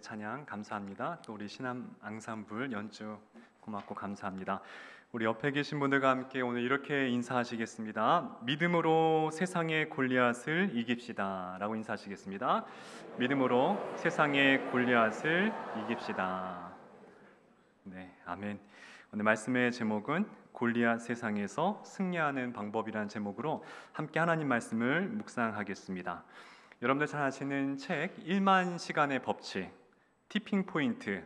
찬양 감사합니다. 또 우리 신암 앙상블 연주 고맙고 감사합니다. 우리 옆에 계신 분들과 함께 오늘 이렇게 인사하시겠습니다. 믿음으로 세상의 골리앗을 이깁시다 라고 인사하시겠습니다. 믿음으로 세상의 골리앗을 이깁시다. 네, 아멘. 오늘 말씀의 제목은 골리앗 세상에서 승리하는 방법이라는 제목으로 함께 하나님 말씀을 묵상하겠습니다. 여러분들 잘 아시는 책 1만 시간의 법칙, 티핑 포인트,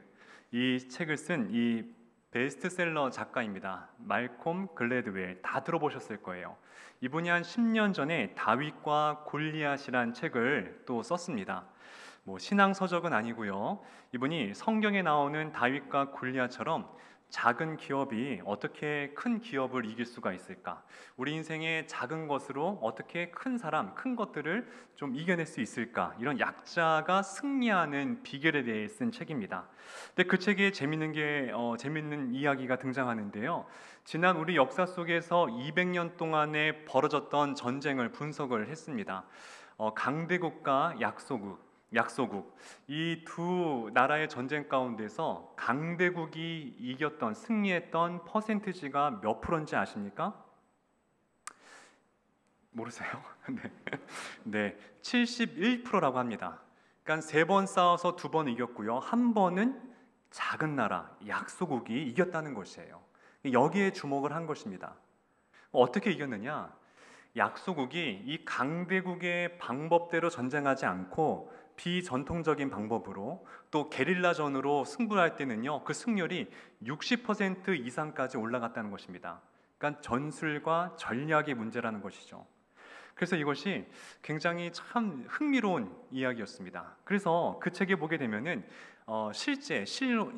이 책을 쓴 이 베스트셀러 작가입니다. 말콤 글래드웰, 다 들어보셨을 거예요. 이분이 한 10년 전에 다윗과 골리앗이란 책을 또 썼습니다. 신앙 서적은 아니고요. 이분이 성경에 나오는 다윗과 골리앗처럼 작은 기업이 어떻게 큰 기업을 이길 수가 있을까? 우리 인생의 작은 것으로 어떻게 큰 사람, 큰 것들을 좀 이겨낼 수 있을까? 이런 약자가 승리하는 비결에 대해 쓴 책입니다. 근데 그 책에 재밌는 이야기가 등장하는데요. 지난 우리 역사 속에서 200년 동안에 벌어졌던 전쟁을 분석을 했습니다. 강대국과 약소국, 이 두 나라의 전쟁 가운데서 강대국이 이겼던, 승리했던 퍼센티지가 몇 프로인지 아십니까? 모르세요? 네, 71%라고 합니다. 그러니까 3번 싸워서 2번 이겼고요. 한 번은 작은 나라, 약소국이 이겼다는 것이에요. 여기에 주목을 한 것입니다. 어떻게 이겼느냐? 약소국이 이 강대국의 방법대로 전쟁하지 않고 비전통적인 방법으로 또 게릴라전으로 승부를 할 때는요, 그 승률이 60% 이상까지 올라갔다는 것입니다. 그러니까 전술과 전략의 문제라는 것이죠. 그래서 이것이 굉장히 참 흥미로운 이야기였습니다. 그래서 그 책에 보게 되면은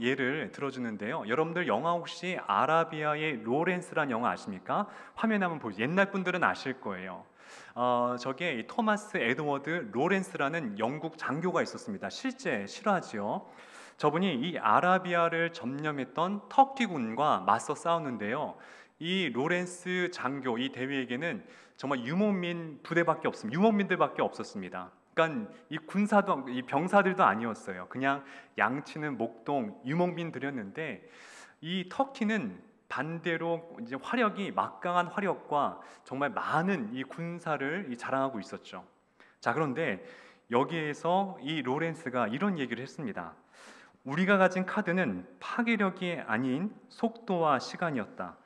예를 들어주는데요. 여러분들 영화 혹시 아라비아의 로렌스라는 영화 아십니까? 화면에 한번 보세요. 옛날 분들은 아실 거예요. 저게 토마스 에드워드 로렌스라는 영국 장교가 있었습니다. 실제 실화지요. 저분이 이 아라비아를 점령했던 터키군과 맞서 싸웠는데요. 이 로렌스 장교, 이 대위에게는 정말 유목민들밖에 없었습니다. 그러니까 이 병사들도 아니었어요. 그냥 양치는 목동 유목민들이었는데, 이 터키는 반대로 이제 막강한 화력과 정말 많은 이 군사를 자랑하고 있었죠. 자, 그런데 여기에서 이 로렌스가 이런 얘기를 했습니다. 우리가 가진 카드는 파괴력이 아닌 속도와 시간이었다.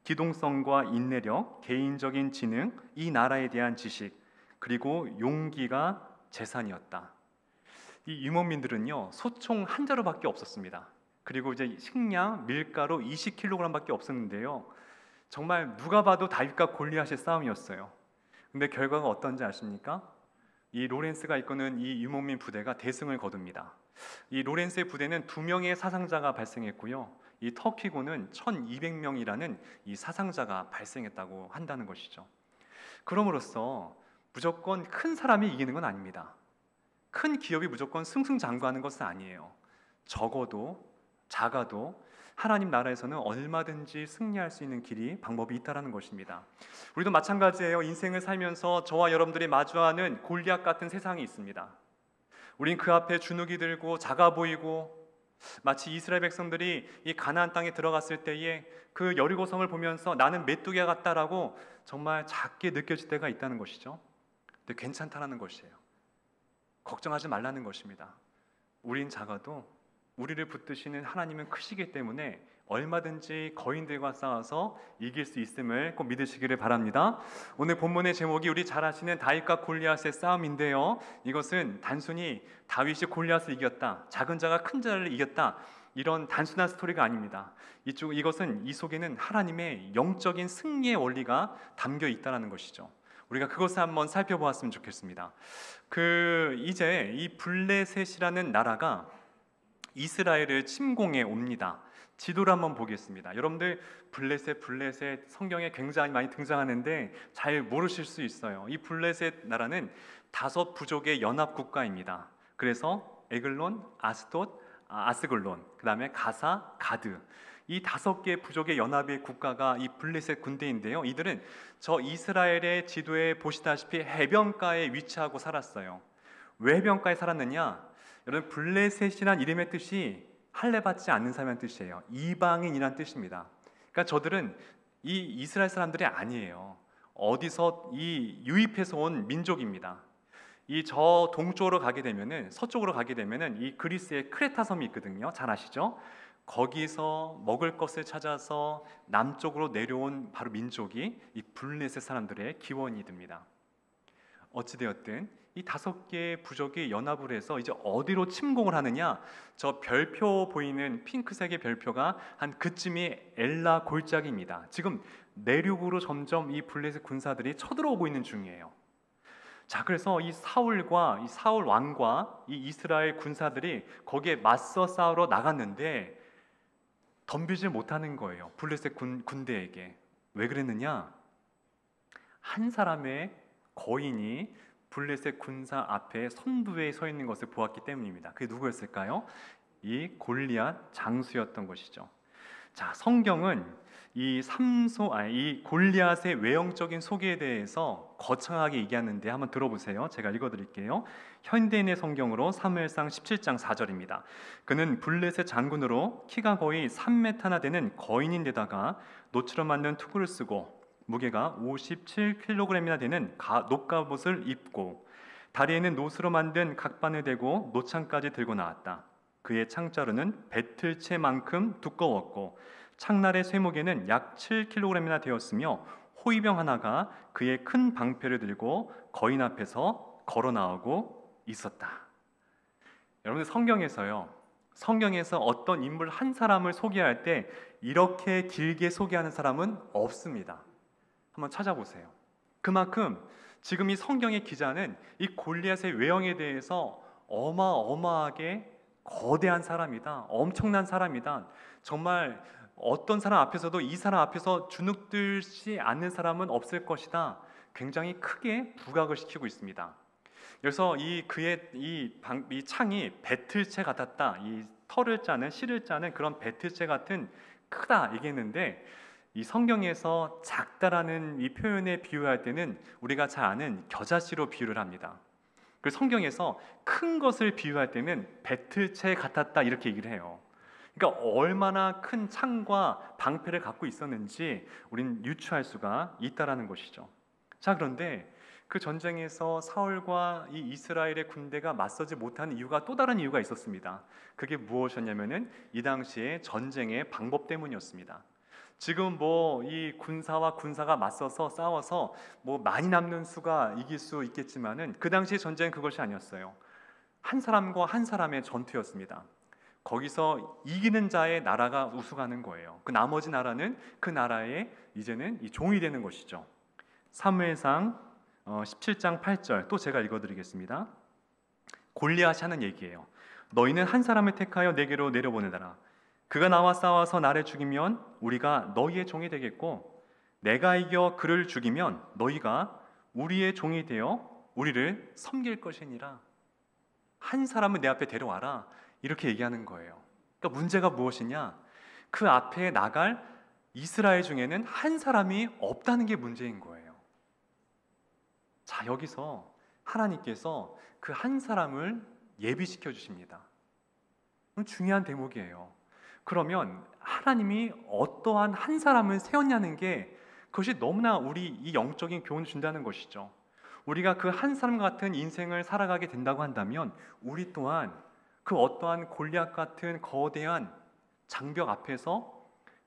기동성과 인내력, 개인적인 지능, 이 나라에 대한 지식, 그리고 용기가 재산이었다. 이 유목민들은요, 소총 한 자루밖에 없었습니다. 그리고 이제 식량, 밀가루 20kg밖에 없었는데요. 정말 누가 봐도 다윗과 골리앗의 싸움이었어요. 근데 결과가 어떤지 아십니까? 이 로렌스가 이끄는 이 유목민 부대가 대승을 거둡니다. 이 로렌스의 부대는 2명의 사상자가 발생했고요. 이 터키군은 1200명이라는 이 사상자가 발생했다고 한다는 것이죠. 그럼으로써 무조건 큰 사람이 이기는 건 아닙니다. 큰 기업이 무조건 승승장구하는 것은 아니에요. 적어도 작아도 하나님 나라에서는 얼마든지 승리할 수 있는 방법이 있다는 것입니다. 우리도 마찬가지예요. 인생을 살면서 저와 여러분들이 마주하는 골리앗 같은 세상이 있습니다. 우린 그 앞에 주눅이 들고 작아 보이고, 마치 이스라엘 백성들이 이 가나안 땅에 들어갔을 때에 그 여리고성을 보면서 나는 메뚜기 같다라고 정말 작게 느껴질 때가 있다는 것이죠. 근데 괜찮다라는 것이에요. 걱정하지 말라는 것입니다. 우린 작아도 우리를 붙드시는 하나님은 크시기 때문에 얼마든지 거인들과 싸워서 이길 수 있음을 꼭 믿으시기를 바랍니다. 오늘 본문의 제목이 우리 잘 아시는 다윗과 골리앗의 싸움인데요. 이것은 단순히 다윗이 골리앗을 이겼다, 작은 자가 큰 자를 이겼다, 이런 단순한 스토리가 아닙니다. 이것은 이 속에는 하나님의 영적인 승리의 원리가 담겨 있다는 것이죠. 우리가 그것을 한번 살펴보았으면 좋겠습니다. 이제 이 블레셋이라는 나라가 이스라엘을 침공해 옵니다. 지도를 한번 보겠습니다. 여러분들 블레셋 성경에 굉장히 많이 등장하는데 잘 모르실 수 있어요. 이 블레셋 나라는 5부족의 연합 국가입니다. 그래서 에글론, 아스글론, 그 다음에 가사, 가드, 이 5개의 부족의 연합의 국가가 이 블레셋 군대인데요. 이들은 저 이스라엘의 지도에 보시다시피 해변가에 위치하고 살았어요. 왜 해변가에 살았느냐? 여러분, 블레셋이란 이름의 뜻이 할례받지 않는 사람이라는 뜻이에요. 이방인이란 뜻입니다. 그러니까 저들은 이 이스라엘 사람들이 아니에요. 어디서 이 유입해서 온 민족입니다. 이 저 동쪽으로 가게 되면은, 서쪽으로 가게 되면은 이 그리스의 크레타 섬이 있거든요. 잘 아시죠? 거기서 먹을 것을 찾아서 남쪽으로 내려온 바로 민족이 이 블레셋 사람들의 기원이 됩니다. 어찌되었든 이 5개의 부족이 연합을 해서 이제 어디로 침공을 하느냐, 저 별표 보이는 핑크색의 별표가 한 그쯤이 엘라 골짜기입니다. 지금 내륙으로 점점 이 블레셋 군사들이 쳐들어오고 있는 중이에요. 자, 그래서 이 사울 왕과 이 이스라엘 군사들이 거기에 맞서 싸우러 나갔는데 덤비질 못하는 거예요. 블레셋 군대에게. 왜 그랬느냐? 한 사람의 거인이 블레셋 군사 앞에 선두에 서 있는 것을 보았기 때문입니다. 그게 누구였을까요? 이 골리앗 장수였던 것이죠. 자, 성경은 이 골리앗의 외형적인 소개에 대해서 거창하게 얘기하는데 한번 들어보세요. 제가 읽어드릴게요. 현대인의 성경으로 사무엘상 17장 4절입니다. 그는 블레셋 장군으로 키가 거의 3m나 되는 거인인데다가 노처럼 만든 투구를 쓰고 무게가 57kg이나 되는 녹갑옷을 입고 다리에는 노스로 만든 각반을 대고 노창까지 들고 나왔다. 그의 창자루는 배틀채만큼 두꺼웠고 창날의 쇠무게는 약 7kg이나 되었으며 호위병 하나가 그의 큰 방패를 들고 거인 앞에서 걸어 나오고 있었다. 여러분들, 성경에서 어떤 인물 한 사람을 소개할 때 이렇게 길게 소개하는 사람은 없습니다. 한번 찾아보세요. 그만큼 지금 이 성경의 기자는 이 골리앗의 외형에 대해서 어마어마하게 거대한 사람이다, 엄청난 사람이다, 정말 어떤 사람 앞에서도 이 사람 앞에서 주눅들지 않는 사람은 없을 것이다, 굉장히 크게 부각을 시키고 있습니다. 그래서 그의 이 창이 배틀채 같았다, 이 실을 짜는 그런 배틀채 같은 크다 얘기했는데, 이 성경에서 작다라는 이 표현에 비유할 때는 우리가 잘 아는 겨자씨로 비유를 합니다. 그 성경에서 큰 것을 비유할 때는 배틀채 같았다 이렇게 얘기를 해요. 그러니까 얼마나 큰 창과 방패를 갖고 있었는지 우리는 유추할 수가 있다라는 것이죠. 자, 그런데 그 전쟁에서 사울과 이 이스라엘의 군대가 맞서지 못하는 이유가 또 다른 이유가 있었습니다. 그게 무엇이었냐면은 이 당시에 전쟁의 방법 때문이었습니다. 지금 이 군사가 맞서서 싸워서 많이 남는 수가 이길 수 있겠지만은 그 당시의 전쟁은 그것이 아니었어요. 한 사람과 한 사람의 전투였습니다. 거기서 이기는 자의 나라가 우승하는 거예요. 그 나머지 나라는 그 나라의 이제는 이 종이 되는 것이죠. 사무엘상 17장 8절 또 제가 읽어드리겠습니다. 골리앗이 하는 얘기예요. 너희는 한 사람을 택하여 내게로 내려보내라. 그가 나와 싸워서 나를 죽이면 우리가 너희의 종이 되겠고 내가 이겨 그를 죽이면 너희가 우리의 종이 되어 우리를 섬길 것이니라. 한 사람을 내 앞에 데려와라 이렇게 얘기하는 거예요. 그러니까 문제가 무엇이냐? 그 앞에 나갈 이스라엘 중에는 한 사람이 없다는 게 문제인 거예요. 자, 여기서 하나님께서 그 한 사람을 예비시켜 주십니다. 중요한 대목이에요. 그러면 하나님이 어떠한 한 사람을 세웠냐는 게 그것이 너무나 우리 이 영적인 교훈을 준다는 것이죠. 우리가 그 한 사람 같은 인생을 살아가게 된다고 한다면 우리 또한 그 어떠한 골리앗 같은 거대한 장벽 앞에서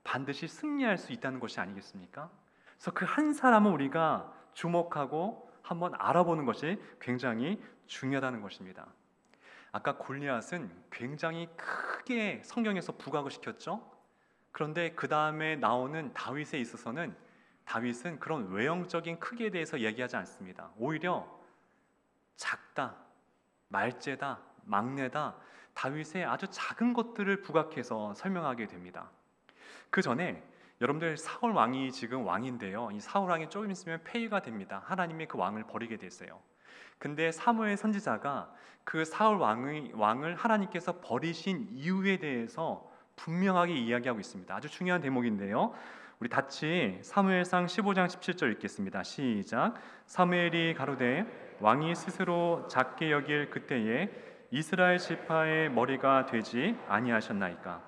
반드시 승리할 수 있다는 것이 아니겠습니까? 그래서 그 한 사람을 우리가 주목하고 한번 알아보는 것이 굉장히 중요하다는 것입니다. 아까 골리앗은 굉장히 크게 성경에서 부각을 시켰죠. 그런데 그 다음에 나오는 다윗에 있어서는 다윗은 그런 외형적인 크기에 대해서 얘기하지 않습니다. 오히려 작다, 말재다, 막내다, 다윗의 아주 작은 것들을 부각해서 설명하게 됩니다. 그 전에 여러분들 사울 왕이 지금 왕인데요. 이 사울 왕이 조금 있으면 폐위가 됩니다. 하나님이 그 왕을 버리게 됐어요. 근데 사무엘 선지자가 그 사울 왕을 하나님께서 버리신 이유에 대해서 분명하게 이야기하고 있습니다. 아주 중요한 대목인데요. 우리 같이 사무엘상 15장 17절 읽겠습니다. 시작. 사무엘이 가로되 왕이 스스로 작게 여길 그때에 이스라엘 지파의 머리가 되지 아니하셨나이까?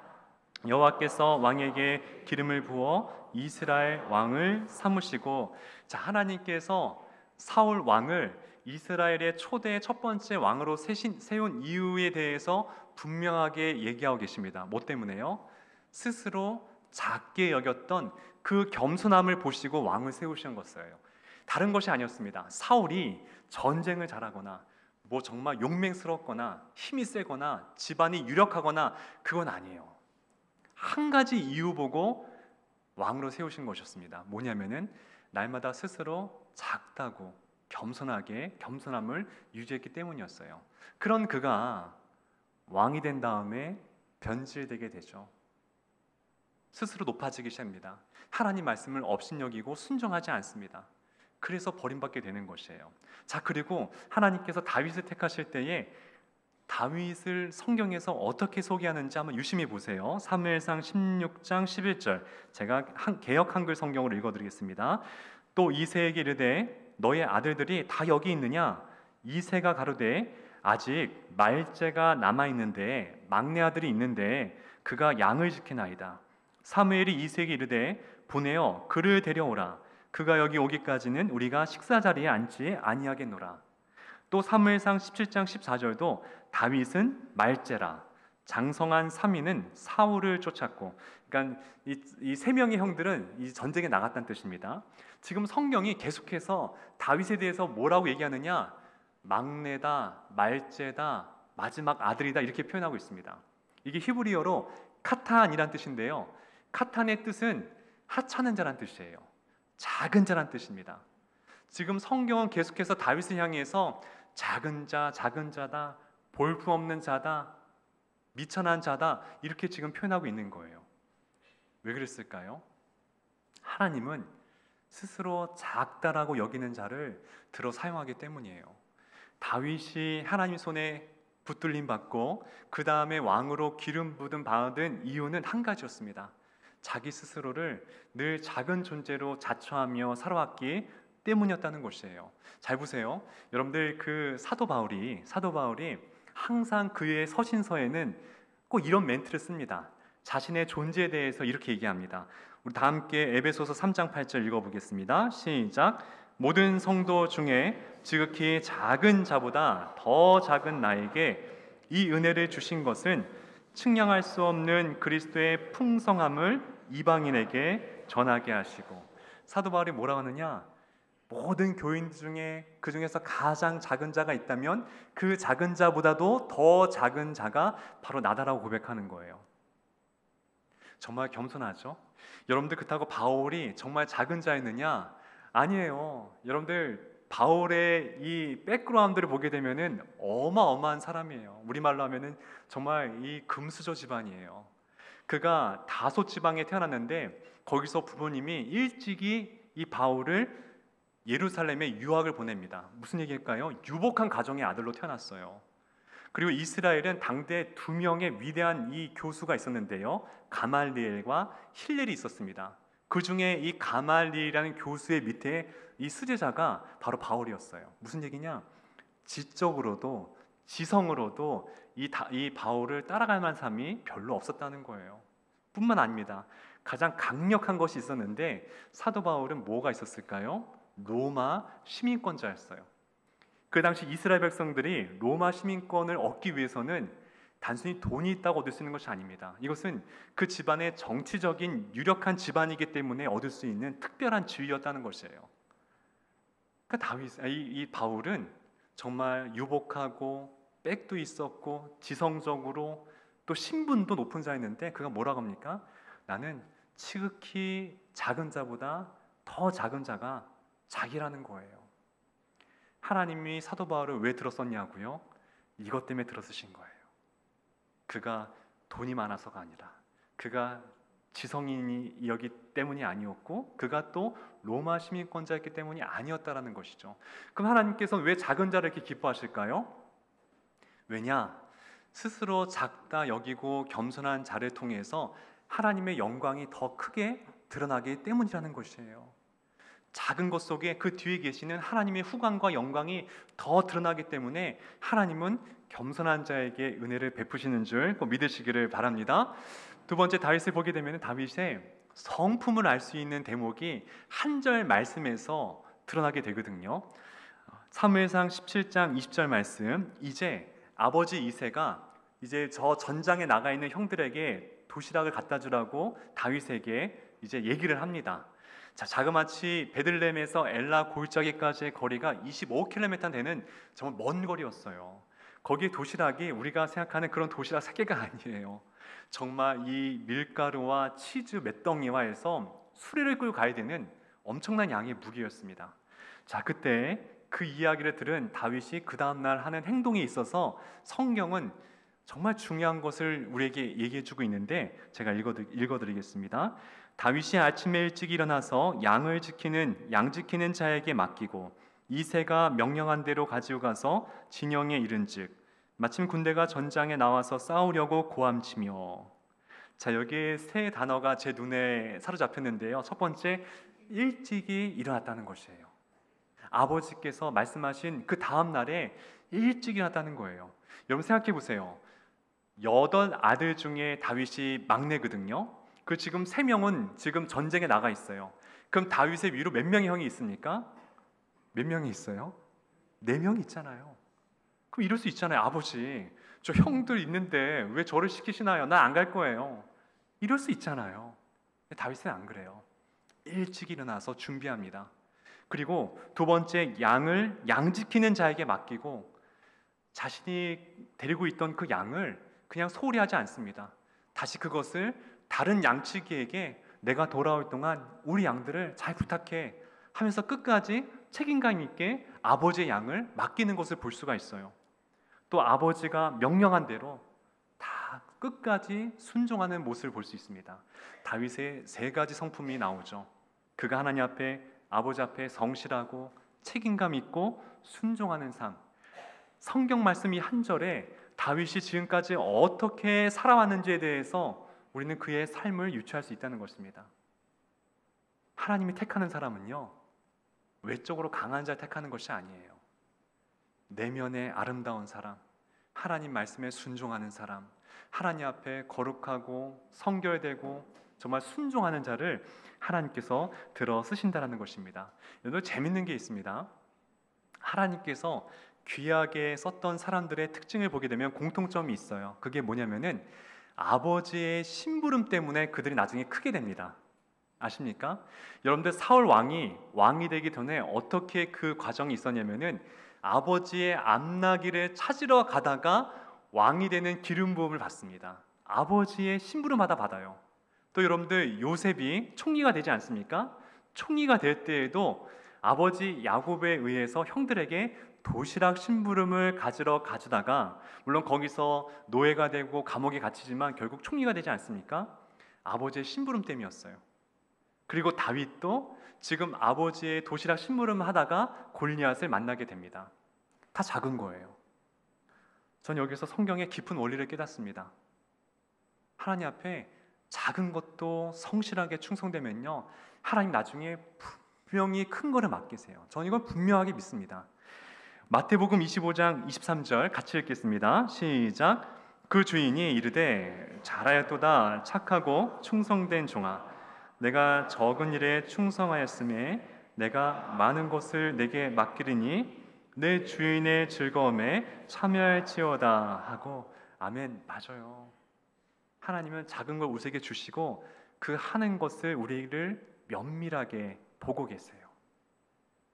여호와께서 왕에게 기름을 부어 이스라엘 왕을 삼으시고, 자, 하나님께서 사울 왕을 이스라엘의 초대 첫 번째 왕으로 세운 이유에 대해서 분명하게 얘기하고 계십니다. 뭐 때문에요? 스스로 작게 여겼던 그 겸손함을 보시고 왕을 세우신 것이에요. 다른 것이 아니었습니다. 사울이 전쟁을 잘하거나 뭐 정말 용맹스럽거나 힘이 세거나 집안이 유력하거나 그건 아니에요. 한 가지 이유 보고 왕으로 세우신 것이었습니다. 뭐냐면은 날마다 스스로 작다고 겸손하게 겸손함을 유지했기 때문이었어요. 그런 그가 왕이 된 다음에 변질되게 되죠. 스스로 높아지기 시작합니다. 하나님 말씀을 업신여기고 순종하지 않습니다. 그래서 버림받게 되는 것이에요. 자, 그리고 하나님께서 다윗을 택하실 때에 다윗을 성경에서 어떻게 소개하는지 한번 유심히 보세요. 사무엘상 16장 11절, 제가 개역 한글 성경으로 읽어드리겠습니다. 또 이새에게 이르되 너의 아들들이 다 여기 있느냐? 이새가 가로되 아직 말째가 남아있는데 막내 아들이 있는데 그가 양을 지키나이다. 사무엘이 이새에게 이르되 보내어 그를 데려오라. 그가 여기 오기까지는 우리가 식사 자리에 앉지 아니하겠노라. 또 사무엘상 17장 14절도 다윗은 말제라, 장성한 3인은 사울을 쫓았고, 그러니까 이 세 명의 형들은 이 전쟁에 나갔다는 뜻입니다. 지금 성경이 계속해서 다윗에 대해서 뭐라고 얘기하느냐? 막내다, 말제다, 마지막 아들이다 이렇게 표현하고 있습니다. 이게 히브리어로 카탄이란 뜻인데요. 카탄의 뜻은 하찮은 자란 뜻이에요. 작은 자란 뜻입니다. 지금 성경은 계속해서 다윗을 향해서 작은 자, 작은 자다, 볼품없는 자다, 미천한 자다 이렇게 지금 표현하고 있는 거예요. 왜 그랬을까요? 하나님은 스스로 작다라고 여기는 자를 들어 사용하기 때문이에요. 다윗이 하나님 손에 붙들림 받고 그 다음에 왕으로 기름 부음 받은 이유는 한 가지였습니다. 자기 스스로를 늘 작은 존재로 자처하며 살아왔기 때문이었다는 것이에요. 잘 보세요. 여러분들 그 사도 바울이 항상 그의 서신서에는 꼭 이런 멘트를 씁니다. 자신의 존재에 대해서 이렇게 얘기합니다. 우리 다 함께 에베소서 3장 8절 읽어보겠습니다. 시작. 모든 성도 중에 지극히 작은 자보다 더 작은 나에게 이 은혜를 주신 것은 측량할 수 없는 그리스도의 풍성함을 이방인에게 전하게 하시고. 사도 바울이 뭐라고 하느냐? 모든 교인 중에 그 중에서 가장 작은 자가 있다면 그 작은 자보다도 더 작은 자가 바로 나다라고 고백하는 거예요. 정말 겸손하죠? 여러분들 그렇다고 바울이 정말 작은 자였느냐? 아니에요. 여러분들 바울의 이 백그라운드를 보게 되면은 어마어마한 사람이에요. 우리말로 하면은 정말 이 금수저 집안이에요. 그가 다소 지방에 태어났는데 거기서 부모님이 일찍이 이 바울을 예루살렘에 유학을 보냅니다. 무슨 얘기일까요? 유복한 가정의 아들로 태어났어요. 그리고 이스라엘은 당대 두 명의 위대한 이 교수가 있었는데요. 가말리엘과 힐렐이 있었습니다. 그 중에 이 가말리엘이라는 교수의 밑에 이 수제자가 바로 바울이었어요. 무슨 얘기냐? 지적으로도 지성으로도 이 바울을 따라갈 만한 사람이 별로 없었다는 거예요. 뿐만 아닙니다. 가장 강력한 것이 있었는데 사도 바울은 뭐가 있었을까요? 로마 시민권자였어요. 그 당시 이스라엘 백성들이 로마 시민권을 얻기 위해서는 단순히 돈이 있다고 얻을 수 있는 것이 아닙니다. 이것은 그 집안의 정치적인 유력한 집안이기 때문에 얻을 수 있는 특별한 지위였다는 것이에요. 그러니까 이 바울은 정말 유복하고 백도 있었고 지성적으로 또 신분도 높은 자였는데 그가 뭐라고 합니까? 나는 지극히 작은 자보다 더 작은 자가 자기라는 거예요. 하나님이 사도 바울을 왜 들었었냐고요? 이것 때문에 들었으신 거예요. 그가 돈이 많아서가 아니라 그가 지성인이었기 때문이 아니었고 그가 또 로마 시민권자였기 때문이 아니었다라는 것이죠. 그럼 하나님께서는 왜 작은 자를 이렇게 기뻐하실까요? 왜냐? 스스로 작다 여기고 겸손한 자를 통해서 하나님의 영광이 더 크게 드러나기 때문이라는 것이에요. 작은 것 속에 그 뒤에 계시는 하나님의 후광과 영광이 더 드러나기 때문에 하나님은 겸손한 자에게 은혜를 베푸시는 줄 꼭 믿으시기를 바랍니다. 두 번째, 다윗을 보게 되면 다윗의 성품을 알 수 있는 대목이 한 절 말씀에서 드러나게 되거든요. 사무엘상 17장 20절 말씀, 이제 아버지 이새가 이제 저 전장에 나가 있는 형들에게 도시락을 갖다 주라고 다윗에게 이제 얘기를 합니다. 자, 자그마치 베들레헴에서 엘라 골짜기까지의 거리가 25km 되는 정말 먼 거리였어요. 거기에 도시락이 우리가 생각하는 그런 도시락 3개가 아니에요. 정말 이 밀가루와 치즈 몇 덩이와 해서 수레를 끌고 가야 되는 엄청난 양의 무게였습니다. 자, 그때 그 이야기를 들은 다윗이 그 다음날 하는 행동이 있어서 성경은 정말 중요한 것을 우리에게 얘기해주고 있는데 제가 읽어드리겠습니다. 다윗이 아침에 일찍 일어나서 양 지키는 자에게 맡기고 이새가 명령한 대로 가지고 가서 진영에 이른즉 마침 군대가 전장에 나와서 싸우려고 고함치며. 자, 여기에 세 단어가 제 눈에 사로잡혔는데요. 첫 번째, 일찍이 일어났다는 것이에요. 아버지께서 말씀하신 그 다음 날에 일찍 일어났다는 거예요. 여러분 생각해 보세요. 8 아들 중에 다윗이 막내거든요. 그 지금 3명은 지금 전쟁에 나가 있어요. 그럼 다윗의 위로 몇 명의 형이 있습니까? 몇 명이 있어요? 4명이 있잖아요. 그럼 이럴 수 있잖아요. 아버지, 저 형들 있는데 왜 저를 시키시나요? 나 안 갈 거예요. 이럴 수 있잖아요. 다윗은 안 그래요. 일찍 일어나서 준비합니다. 그리고 두 번째, 양 지키는 자에게 맡기고 자신이 데리고 있던 그 양을 그냥 소홀히 하지 않습니다. 다시 그것을 다른 양치기에게 내가 돌아올 동안 우리 양들을 잘 부탁해 하면서 끝까지 책임감 있게 아버지의 양을 맡기는 것을 볼 수가 있어요. 또 아버지가 명령한 대로 다 끝까지 순종하는 모습을 볼 수 있습니다. 다윗의 3가지 성품이 나오죠. 그가 하나님 앞에, 아버지 앞에 성실하고 책임감 있고 순종하는 삶. 성경 말씀 이 한 절에 다윗이 지금까지 어떻게 살아왔는지에 대해서 우리는 그의 삶을 유추할 수 있다는 것입니다. 하나님이 택하는 사람은요, 외적으로 강한 자를 택하는 것이 아니에요. 내면의 아름다운 사람, 하나님 말씀에 순종하는 사람, 하나님 앞에 거룩하고 성결되고 정말 순종하는 자를 하나님께서 들어 쓰신다는 것입니다. 여러분, 재밌는 게 있습니다. 하나님께서 귀하게 썼던 사람들의 특징을 보게 되면 공통점이 있어요. 그게 뭐냐면은 아버지의 심부름 때문에 그들이 나중에 크게 됩니다. 아십니까? 여러분들, 사울 왕이 되기 전에 어떻게 그 과정이 있었냐면은 아버지의 암나기를 찾으러 가다가 왕이 되는 기름 부음을 받습니다. 아버지의 심부름하다 받아요. 또 여러분들, 요셉이 총리가 되지 않습니까? 총리가 될 때에도 아버지 야곱에 의해서 형들에게 도시락 심부름을 가져다가, 물론 거기서 노예가 되고 감옥에 갇히지만 결국 총리가 되지 않습니까? 아버지의 심부름 때문이었어요. 그리고 다윗도 지금 아버지의 도시락 심부름 하다가 골리앗을 만나게 됩니다. 다 작은 거예요. 전 여기서 성경의 깊은 원리를 깨닫습니다. 하나님 앞에 작은 것도 성실하게 충성되면요, 하나님 나중에 분명히 큰 거를 맡기세요. 저는 이걸 분명하게 믿습니다. 마태복음 25장 23절 같이 읽겠습니다. 시작. 그 주인이 이르되 잘하였도다 착하고 충성된 종아, 내가 적은 일에 충성하였음에 내가 많은 것을 내게 맡기리니 내 주인의 즐거움에 참여할지어다 하고. 아멘. 맞아요. 하나님은 작은 걸 우리에게 주시고 그 하는 것을 우리를 면밀하게 보고 계세요.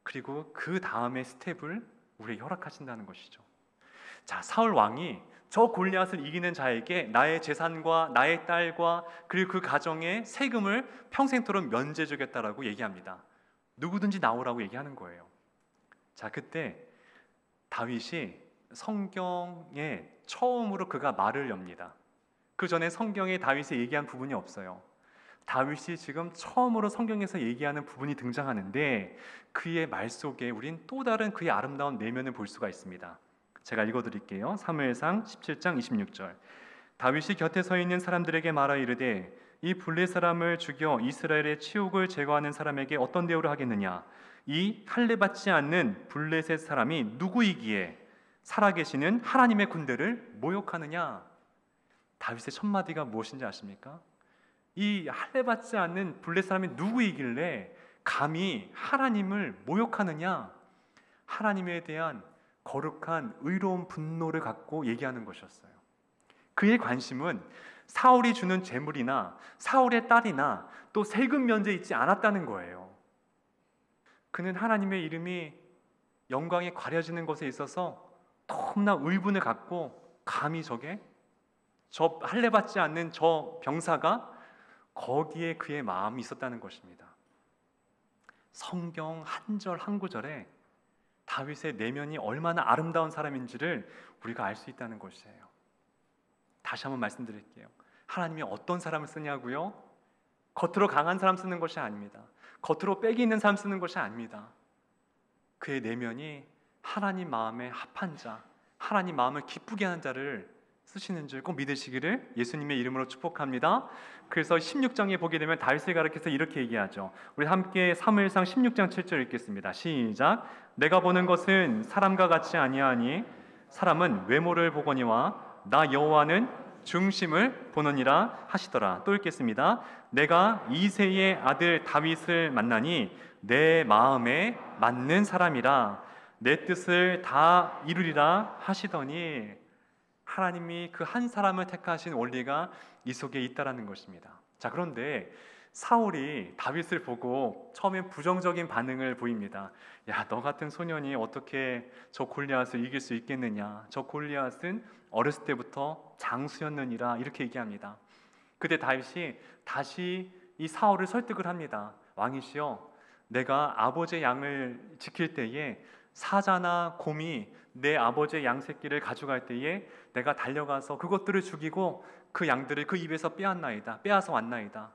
그리고 그 다음의 스텝을 우리에게 허락하신다는 것이죠. 자, 사울 왕이 저 골리앗을 이기는 자에게 나의 재산과 나의 딸과 그리고 그 가정의 세금을 평생토록 면제해 주겠다라고 얘기합니다. 누구든지 나오라고 얘기하는 거예요. 자, 그때 다윗이 성경에 처음으로 그가 말을 엽니다. 그 전에 성경에 다윗이 얘기한 부분이 없어요. 다윗이 지금 처음으로 성경에서 얘기하는 부분이 등장하는데 그의 말 속에 우린 또 다른 그의 아름다운 내면을 볼 수가 있습니다. 제가 읽어드릴게요. 사무엘상 17장 26절. 다윗이 곁에 서 있는 사람들에게 말하 이르되 이 블레 사람을 죽여 이스라엘의 치욕을 제거하는 사람에게 어떤 대우를 하겠느냐? 이 할례받지 않는 블레셋 사람이 누구이기에 살아계시는 하나님의 군대를 모욕하느냐? 다윗의 첫 마디가 무엇인지 아십니까? 이 할례받지 않는 블레 사람이 누구이길래 감히 하나님을 모욕하느냐? 하나님에 대한 거룩한 의로운 분노를 갖고 얘기하는 것이었어요. 그의 관심은 사울이 주는 재물이나 사울의 딸이나 또 세금 면제 있지 않았다는 거예요. 그는 하나님의 이름이 영광에 가려지는 것에 있어서 너무나 의분을 갖고 감히 저 할례받지 않는 저 병사가 거기에 그의 마음이 있었다는 것입니다. 성경 한 절 한 구절에 다윗의 내면이 얼마나 아름다운 사람인지를 우리가 알 수 있다는 것이에요. 다시 한번 말씀드릴게요. 하나님이 어떤 사람을 쓰냐고요? 겉으로 강한 사람 쓰는 것이 아닙니다. 겉으로 빽이 있는 사람 쓰는 것이 아닙니다. 그의 내면이 하나님 마음에 합한 자, 하나님 마음을 기쁘게 하는 자를 쓰시는 줄 꼭 믿으시기를 예수님의 이름으로 축복합니다. 그래서 16장에 보게 되면 다윗을 가리켜서 이렇게 얘기하죠. 우리 함께 사무엘상 16장 7절 읽겠습니다. 시작. 내가 보는 것은 사람과 같지 아니하니 사람은 외모를 보거니와 나 여호와는 중심을 보느니라 하시더라. 또 읽겠습니다. 내가 이새의 아들 다윗을 만나니 내 마음에 맞는 사람이라 내 뜻을 다 이루리라 하시더니 하나님이 그 한 사람을 택하신 원리가 이 속에 있다라는 것입니다. 자, 그런데 사울이 다윗을 보고 처음엔 부정적인 반응을 보입니다. 야, 너 같은 소년이 어떻게 저 골리앗을 이길 수 있겠느냐? 저 골리앗은 어렸을 때부터 장수였느니라 이렇게 얘기합니다. 그때 다윗이 다시 이 사울을 설득을 합니다. 왕이시여, 내가 아버지의 양을 지킬 때에 사자나 곰이 내 아버지의 양 새끼를 가져갈 때에 내가 달려가서 그것들을 죽이고 그 양들을 그 입에서 빼앗아 왔나이다.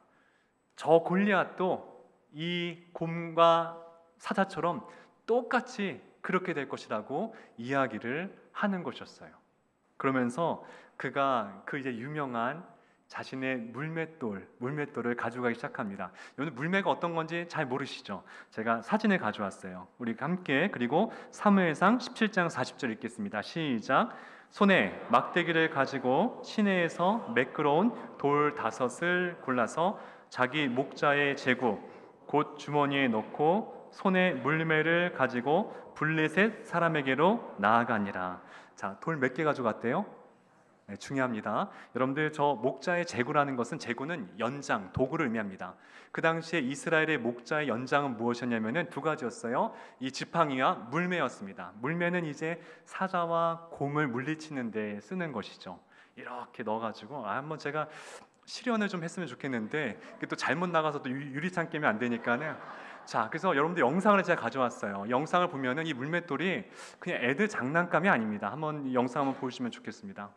저 골리앗도 이 곰과 사자처럼 똑같이 그렇게 될 것이라고 이야기를 하는 것이었어요. 그러면서 그가 그 이제 유명한 자신의 물맷돌을 가져가기 시작합니다. 여러분, 물매가 어떤 건지 잘 모르시죠? 제가 사진을 가져왔어요. 우리 함께 그리고 사무엘상 17장 40절 읽겠습니다. 시작. 손에 막대기를 가지고 시내에서 매끄러운 돌 5을 골라서 자기 목자의 제구 곧 주머니에 넣고 손에 물매를 가지고 블레셋 사람에게로 나아가니라. 자, 돌 몇 개 가져갔대요? 네, 중요합니다. 여러분들, 저 목자의 제구라는 것은, 제구는 연장, 도구를 의미합니다. 그 당시에 이스라엘의 목자의 연장은 무엇이었냐면은 두 가지였어요. 이 지팡이와 물매였습니다. 물매는 이제 사자와 곰을 물리치는 데 쓰는 것이죠. 이렇게 넣어가지고 한번 제가 실현을 좀 했으면 좋겠는데 또 잘못 나가서 또 유리창 깨면 안 되니까는. 자, 그래서 여러분들 영상을 제가 가져왔어요. 영상을 보면은 이 물맷돌이 그냥 애들 장난감이 아닙니다. 한번 이 영상 한번 보시면 좋겠습니다.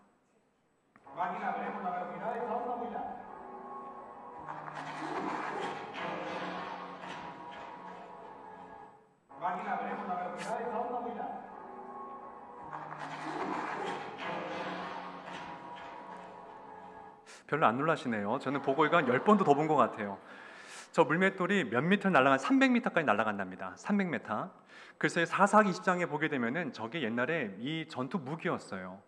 별로 안 놀라시네요. 저는 보고 이거 한 10번도 더 본 것 같아요. 저 물맷돌이 몇 미터 날아간 300m까지 날아간답니다. 300m. 그래서 사사기 20장에 보게 되면은 저게 옛날에 이 전투 무기였어요.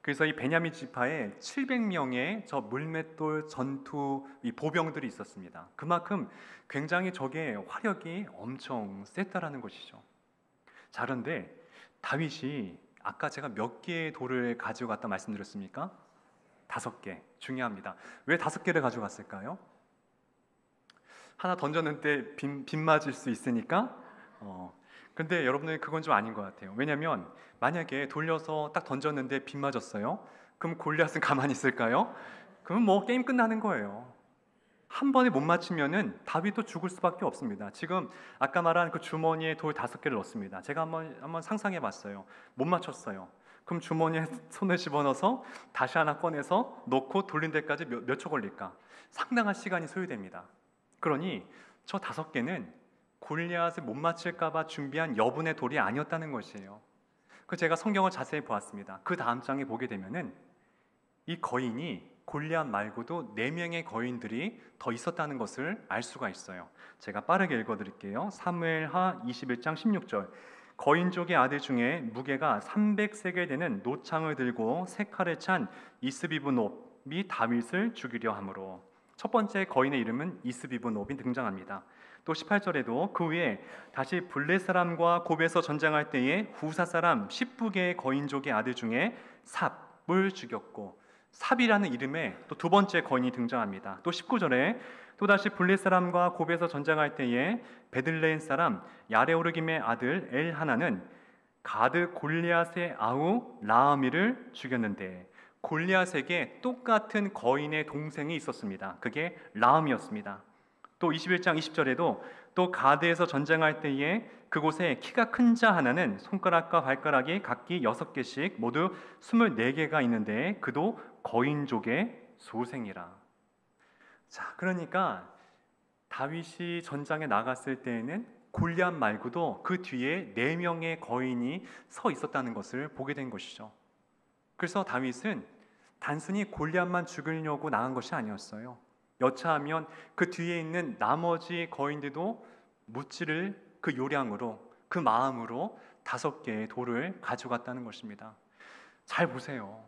그래서 이 베냐민 지파에 700명의 저 물맷돌 전투 이 보병들이 있었습니다. 그만큼 굉장히 저게 화력이 엄청 셌다라는 것이죠. 자, 그런데 다윗이 아까 제가 몇 개의 돌을 가져갔다 말씀드렸습니까? 5개. 중요합니다. 왜 5개를 가져갔을까요? 하나 던졌는데 빗 맞을 수 있으니까. 근데 여러분들 그건 좀 아닌 것 같아요. 왜냐하면 만약에 돌려서 딱 던졌는데 빗 맞았어요. 그럼 골리앗은 가만히 있을까요? 그럼 뭐 게임 끝나는 거예요. 한 번에 못 맞추면은 다윗도 죽을 수밖에 없습니다. 지금 아까 말한 그 주머니에 돌 5개를 넣습니다. 제가 한번 상상해봤어요. 못 맞췄어요. 그럼 주머니에 손을 집어넣어서 다시 하나 꺼내서 넣고 돌린 데까지 몇 초 걸릴까? 상당한 시간이 소요됩니다. 그러니 저 5개는 골리앗을 못 맞힐까봐 준비한 여분의 돌이 아니었다는 것이에요. 그 제가 성경을 자세히 보았습니다. 그 다음 장에 보게 되면은 이 거인이 골리앗 말고도 4명의 거인들이 더 있었다는 것을 알 수가 있어요. 제가 빠르게 읽어드릴게요. 사무엘하 21장 16절. 거인족의 아들 중에 무게가 300세겔 되는 노창을 들고 세 칼에 찬 이스비브놉이 다윗을 죽이려 하므로. 첫 번째 거인의 이름은 이스비브놉이 등장합니다. 또 18절에도 그 후에 다시 블레 사람과 곱에서 전쟁할 때에 후사 사람 10부계의 거인족의 아들 중에 삽을 죽였고, 삽이라는 이름에 또 두 번째 거인이 등장합니다. 또 19절에 또다시 블레 사람과 곱에서 전쟁할 때에 베들레헴 사람 야레오르김의 아들 엘하나는 가드 골리앗의 아우 라아미를 죽였는데, 골리앗에게 똑같은 거인의 동생이 있었습니다. 그게 라암이었습니다. 또 21장 20절에도 또 가드에서 전쟁할 때에 그곳에 키가 큰 자 하나는 손가락과 발가락이 각기 6개씩 모두 24개가 있는데 그도 거인족의 소생이라. 자, 그러니까 다윗이 전장에 나갔을 때에는 골리앗 말고도 그 뒤에 4명의 거인이 서 있었다는 것을 보게 된 것이죠. 그래서 다윗은 단순히 골리앗만 죽이려고 나간 것이 아니었어요. 여차하면 그 뒤에 있는 나머지 거인들도 무찌를 그 요량으로, 그 마음으로 5개의 돌을 가져갔다는 것입니다. 잘 보세요.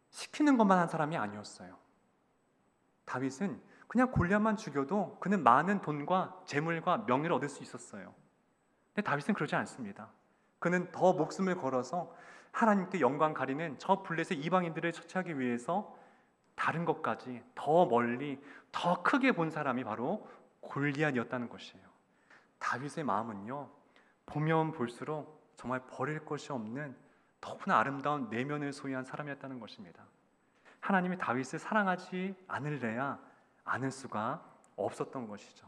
시키는 것만 한 사람이 아니었어요. 다윗은 그냥 골리앗만 죽여도 그는 많은 돈과 재물과 명예를 얻을 수 있었어요. 근데 다윗은 그러지 않습니다. 그는 더 목숨을 걸어서 하나님께 영광 가리는 저 블레셋 이방인들을 처치하기 위해서 다른 것까지 더 멀리 더 크게 본 사람이 바로 골리앗이었다는 것이에요. 다윗의 마음은요, 보면 볼수록 정말 버릴 것이 없는 너무나 아름다운 내면을 소유한 사람이었다는 것입니다. 하나님이 다윗을 사랑하지 않을래야 않을 수가 없었던 것이죠.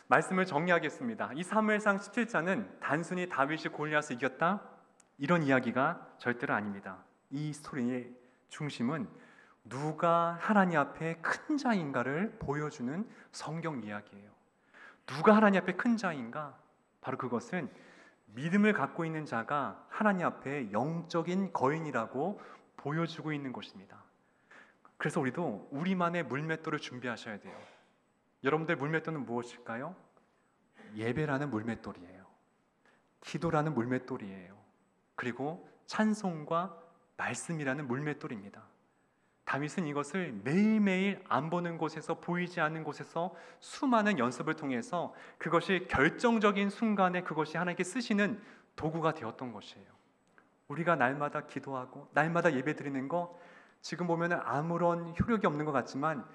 말씀을 정리하겠습니다. 이 사무엘상 17장은 단순히 다윗이 골리앗을 이겼다 이런 이야기가 절대로 아닙니다. 이 스토리의 중심은 누가 하나님 앞에 큰 자인가를 보여주는 성경 이야기예요. 누가 하나님 앞에 큰 자인가? 바로 그것은 믿음을 갖고 있는 자가 하나님 앞에 영적인 거인이라고 보여주고 있는 것입니다. 그래서 우리도 우리만의 물맷돌을 준비하셔야 돼요. 여러분들 물맷돌은 무엇일까요? 예배라는 물맷돌이에요. 기도라는 물맷돌이에요. 그리고 찬송과 말씀이라는 물맷돌입니다. 다윗은 이것을 매일매일 안 보는 곳에서, 보이지 않는 곳에서 수많은 연습을 통해서 그것이 결정적인 순간에 그것이 하나님께 쓰시는 도구가 되었던 것이에요. 우리가 날마다 기도하고 날마다 예배드리는 거 지금 보면 아무런 효력이 없는 것 같지만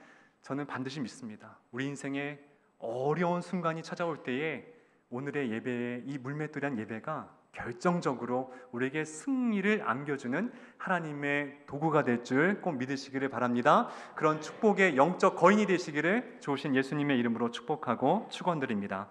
저는 반드시 믿습니다. 우리 인생에 어려운 순간이 찾아올 때에 오늘의 예배의 이 물맷돌이란 예배가 결정적으로 우리에게 승리를 안겨주는 하나님의 도구가 될 줄 꼭 믿으시기를 바랍니다. 그런 축복의 영적 거인이 되시기를 좋으신 예수님의 이름으로 축복하고 축원드립니다.